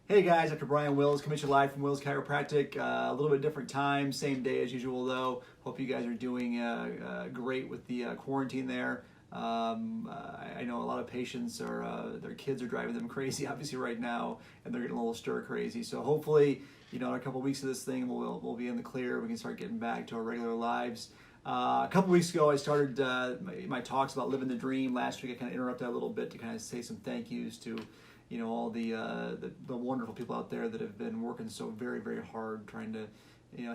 Hey guys, Dr. Bryan Wills coming to you live from Wills Chiropractic. A little bit different time, same day as usual though. Hope you guys are doing great with the quarantine there. I know a lot of patients their kids are driving them crazy obviously right now, and they're getting a little stir crazy. So hopefully, in a couple of weeks of this thing, we'll be in the clear. We can start getting back to our regular lives. A couple weeks ago, I started my talks about living the dream. Last week, I kind of interrupted a little bit to kind of say some thank yous to all the wonderful people out there that have been working so very, very hard trying to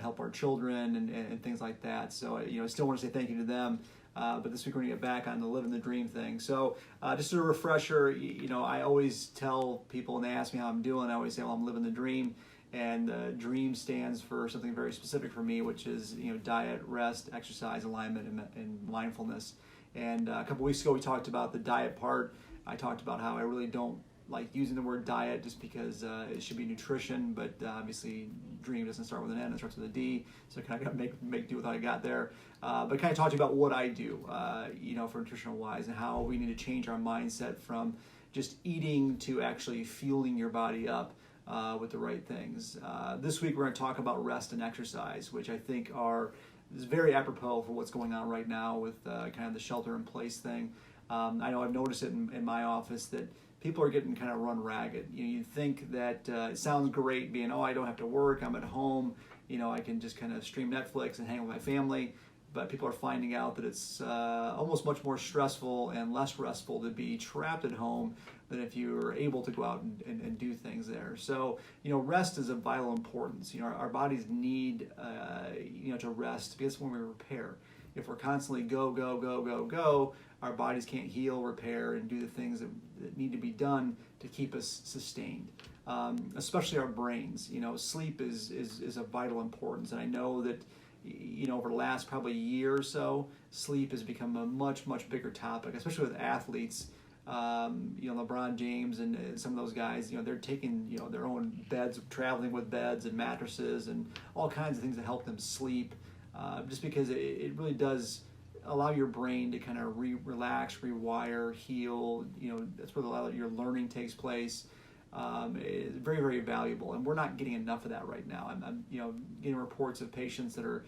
help our children and things like that. So I still want to say thank you to them. But this week we're going to get back on the living the dream thing. So just as a refresher, I always tell people when they ask me how I'm doing, I always say, well, I'm living the dream. And DREAM stands for something very specific for me, which is diet, rest, exercise, alignment, and mindfulness. And a couple weeks ago we talked about the diet part. I talked about how I really don't like using the word diet just because it should be nutrition, but obviously DREAM doesn't start with an N, it starts with a D, so I kind of got to make do with what I got there. But kind of talked about what I do, for nutritional wise, and how we need to change our mindset from just eating to actually fueling your body up with the right things. This week we're going to talk about rest and exercise, which I think is very apropos for what's going on right now with kind of the shelter in place thing. I know I've noticed it in my office that people are getting kind of run ragged. You think that it sounds great being, I don't have to work, I'm at home, I can just kind of stream Netflix and hang with my family. But people are finding out that it's almost much more stressful and less restful to be trapped at home than if you were able to go out and do things there. So, rest is of vital importance. Our bodies need, to rest because it's when we repair. If we're constantly go, our bodies can't heal, repair, and do the things that need to be done to keep us sustained. Especially our brains. Sleep is of vital importance, and I know that over the last probably year or so, sleep has become a much bigger topic, especially with athletes. LeBron James and some of those guys, they're taking their own beds, traveling with beds and mattresses and all kinds of things to help them sleep. Just because it really does allow your brain to kind of relax, rewire, heal. That's where a lot of your learning takes place. It's very, very valuable, and we're not getting enough of that right now. I'm getting reports of patients that are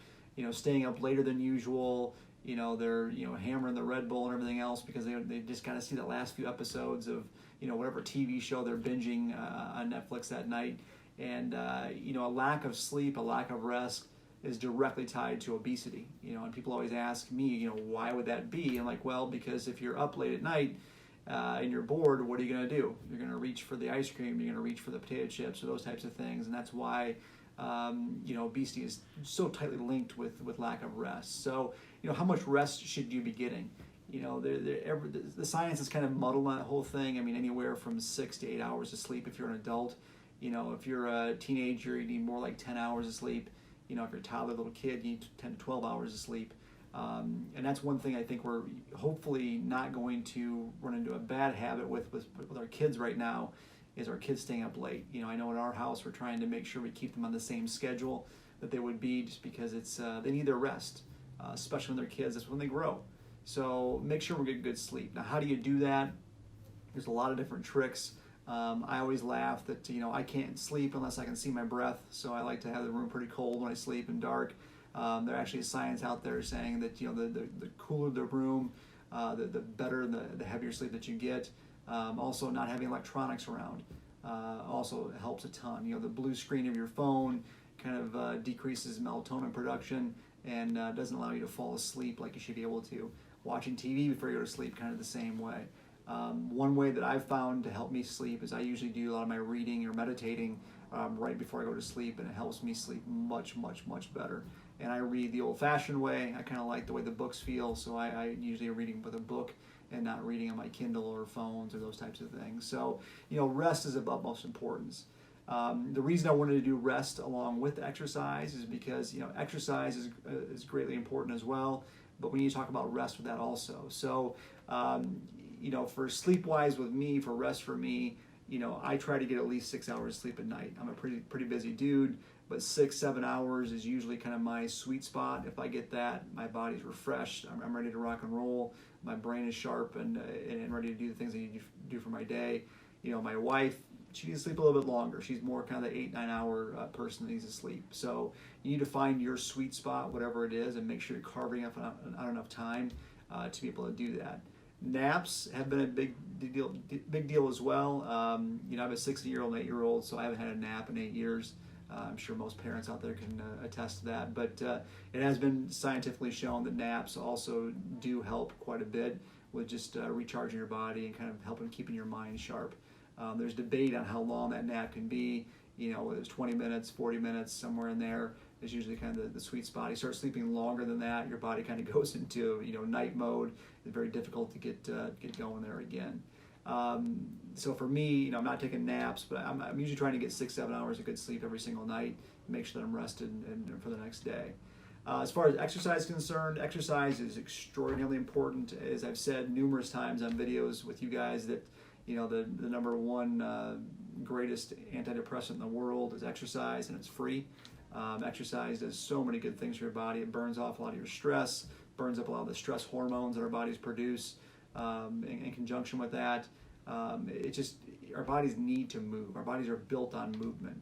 staying up later than usual. They're hammering the Red Bull and everything else because they just got to see the last few episodes of whatever TV show they're binging on Netflix that night. And a lack of sleep, a lack of rest is directly tied to obesity. And people always ask me, why would that be? I'm like, well, because if you're up late at night and you're bored, what are you going to do? You're going to reach for the ice cream, you're going to reach for the potato chips or those types of things. And that's why obesity is so tightly linked with lack of rest. So how much rest should you be getting? The science is kind of muddled on that whole thing. I mean, anywhere from 6 to 8 hours of sleep if you're an adult. If you're a teenager, you need more like 10 hours of sleep. If you're a toddler, little kid, you need 10 to 12 hours of sleep. And that's one thing I think we're hopefully not going to run into a bad habit with our kids right now, is our kids staying up late. I know in our house we're trying to make sure we keep them on the same schedule that they would be, just because it's they need their rest, especially when they're kids. That's when they grow. So make sure we're getting good sleep. Now, how do you do that? There's a lot of different tricks. I always laugh that I can't sleep unless I can see my breath, so I like to have the room pretty cold when I sleep and dark. There actually is science out there saying that the cooler the room, the better the heavier sleep that you get. Also, not having electronics around also helps a ton. The blue screen of your phone kind of decreases melatonin production and doesn't allow you to fall asleep like you should be able to. Watching TV before you go to sleep, kind of the same way. One way that I've found to help me sleep is I usually do a lot of my reading or meditating right before I go to sleep, and it helps me sleep much better. And I read the old-fashioned way. I kind of like the way the books feel, so I usually am reading with a book and not reading on my Kindle or phones or those types of things. So, rest is of utmost importance. The reason I wanted to do rest along with exercise is because, exercise is greatly important as well, but we need to talk about rest with that also. So, for sleep-wise with me, for rest for me, I try to get at least 6 hours of sleep at night. I'm a pretty busy dude, but 6-7 hours is usually kind of my sweet spot. If I get that, my body's refreshed. I'm ready to rock and roll. My brain is sharp and ready to do the things I need to do for my day. My wife she needs to sleep a little bit longer. She's more kind of the 8-9 hour person that needs to sleep. So you need to find your sweet spot, whatever it is, and make sure you're carving out enough time to be able to do that. Naps have been a big deal as well. I have a 60-year-old and 8-year-old, so I haven't had a nap in 8 years. I'm sure most parents out there can attest to that. But it has been scientifically shown that naps also do help quite a bit with just recharging your body and kind of helping keeping your mind sharp. There's debate on how long that nap can be. Whether it's 20 minutes, 40 minutes, somewhere in there is usually kind of the sweet spot. You start sleeping longer than that, your body kind of goes into night mode. It's very difficult to get going there again. So for me, I'm not taking naps, but I'm usually trying to get 6-7 hours of good sleep every single night, make sure that I'm rested and for the next day. As far as exercise is concerned, exercise is extraordinarily important. As I've said numerous times on videos with you guys, that the number one greatest antidepressant in the world is exercise, and it's free. Exercise does so many good things for your body. It burns off a lot of your stress, burns up a lot of the stress hormones that our bodies produce. In conjunction with that, our bodies need to move. Our bodies are built on movement.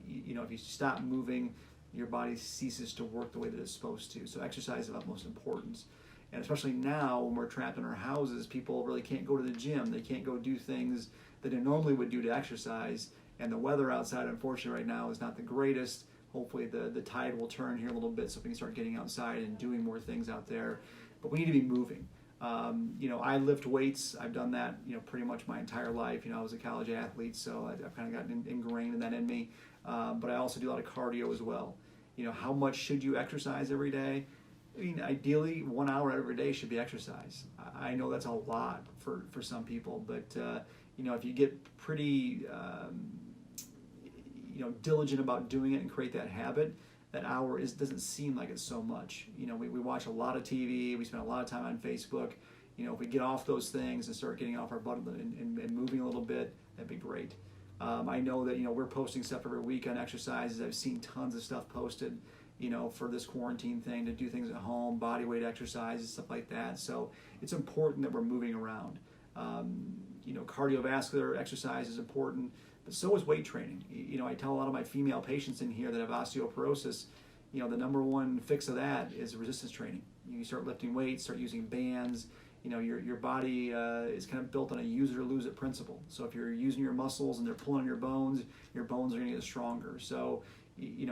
If you stop moving, your body ceases to work the way that it's supposed to. So exercise is of utmost importance. And especially now when we're trapped in our houses, people really can't go to the gym. They can't go do things that they normally would do to exercise. And the weather outside, unfortunately, right now is not the greatest. Hopefully the tide will turn here a little bit so we can start getting outside and doing more things out there. But we need to be moving. I lift weights. I've done that, pretty much my entire life. I was a college athlete, so I've kind of gotten ingrained in that in me. But I also do a lot of cardio as well. How much should you exercise every day? Ideally, 1 hour every day should be exercise. I know that's a lot for some people, but if you get pretty diligent about doing it and create that habit, that hour doesn't seem like it's so much. We watch a lot of TV, we spend a lot of time on Facebook. If we get off those things and start getting off our butt and moving a little bit, that'd be great. I know that we're posting stuff every week on exercises. I've seen tons of stuff posted for this quarantine thing, to do things at home, body weight exercises, stuff like that. So it's important that we're moving around. Cardiovascular exercise is important, but so is weight training. I tell a lot of my female patients in here that have osteoporosis, the number one fix of that is resistance training. You start lifting weights, start using bands. Your body is kind of built on a use it or lose it principle. So if you're using your muscles and they're pulling on your bones are going to get stronger. So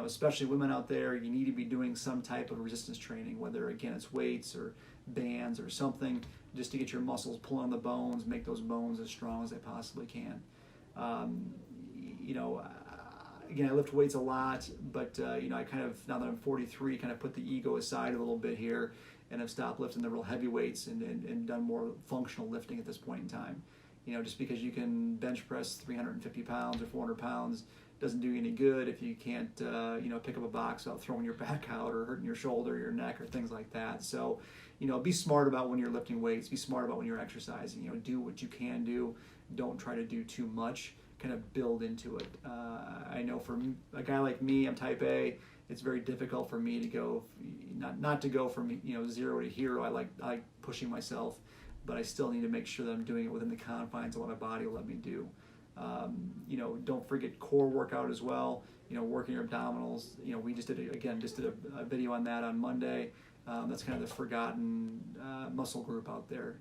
especially women out there, you need to be doing some type of resistance training, whether again it's weights or bands or something, just to get your muscles pulling on the bones, make those bones as strong as they possibly can. Again, I lift weights a lot, but I kind of, now that I'm 43, kind of put the ego aside a little bit here, and have stopped lifting the real heavy weights and done more functional lifting at this point in time. Just because you can bench press 350 pounds or 400 pounds doesn't do you any good if you can't, pick up a box without throwing your back out or hurting your shoulder, your neck, or things like that. So, be smart about when you're lifting weights. Be smart about when you're exercising. Do what you can do. Don't try to do too much. Kind of build into it. I know for a guy like me, I'm type A. It's very difficult for me to go, not to go from 0 to hero. I like pushing myself, but I still need to make sure that I'm doing it within the confines of what my body will let me do. Don't forget core workout as well. Working your abdominals. We just did a video on that on Monday. That's kind of the forgotten muscle group out there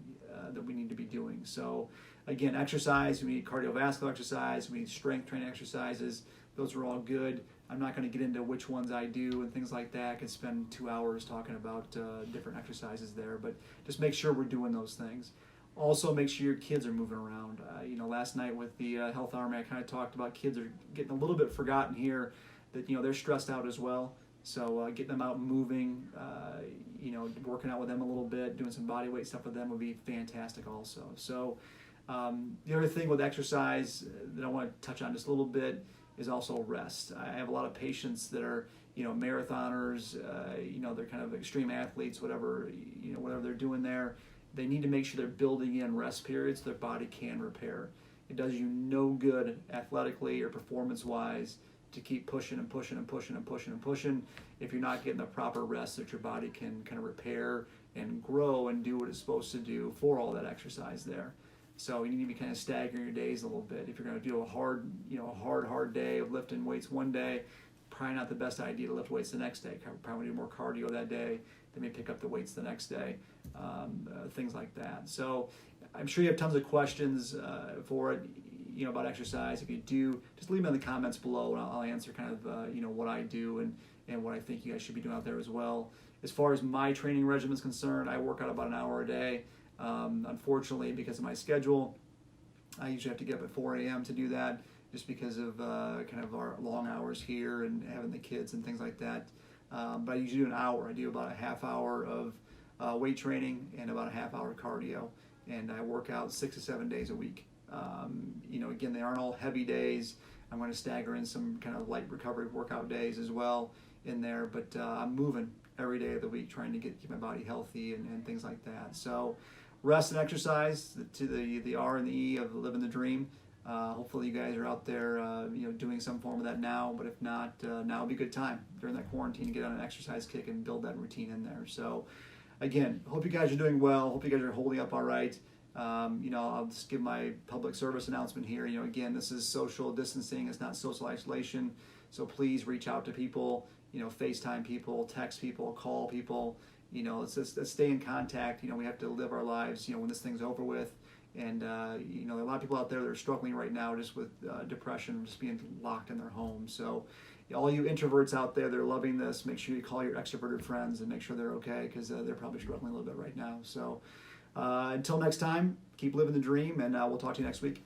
that we need to be doing. So again, exercise. We need cardiovascular exercise. We need strength training exercises. Those are all good. I'm not going to get into which ones I do and things like that. I could spend 2 hours talking about different exercises there, but just make sure we're doing those things. Also, make sure your kids are moving around. Last night with the Health Army, I kind of talked about kids are getting a little bit forgotten here, that they're stressed out as well. So getting them out moving, working out with them a little bit, doing some body weight stuff with them would be fantastic also. So the other thing with exercise that I want to touch on just a little bit is also rest. I have a lot of patients that are, marathoners, they're kind of extreme athletes, whatever they're doing there. They need to make sure they're building in rest periods so their body can repair. It does you no good athletically or performance-wise to keep pushing and pushing and pushing and pushing and pushing if you're not getting the proper rest that your body can kind of repair and grow and do what it's supposed to do for all that exercise there. So you need to be kind of staggering your days a little bit. If you're going to do a hard day of lifting weights one day, probably not the best idea to lift weights the next day. Probably do more cardio that day, then maybe pick up the weights the next day, things like that. So I'm sure you have tons of questions for it, about exercise. If you do, just leave them in the comments below, and I'll answer kind of what I do and what I think you guys should be doing out there as well. As far as my training regimen is concerned, I work out about an hour a day. Unfortunately, because of my schedule, I usually have to get up at 4 a.m. to do that, just because of kind of our long hours here and having the kids and things like that. But I usually do an hour. I do about a half hour of weight training and about a half hour cardio, and I work out 6 to 7 days a week. Again, they aren't all heavy days. I'm going to stagger in some kind of light recovery workout days as well in there, but I'm moving every day of the week, trying to keep my body healthy and things like that. So rest and exercise, to the R and the E of living the dream. Hopefully you guys are out there doing some form of that now, but if not, now would be a good time during that quarantine to get on an exercise kick and build that routine in there. So again, hope you guys are doing well. Hope you guys are holding up all right. I'll just give my public service announcement here. Again, this is social distancing. It's not social isolation. So please reach out to people, FaceTime people, text people, call people. Let's stay in contact. We have to live our lives, when this thing's over with. And, there are a lot of people out there that are struggling right now just with depression, just being locked in their homes. So all you introverts out there that are loving this, make sure you call your extroverted friends and make sure they're okay, because they're probably struggling a little bit right now. So until next time, keep living the dream, and we'll talk to you next week.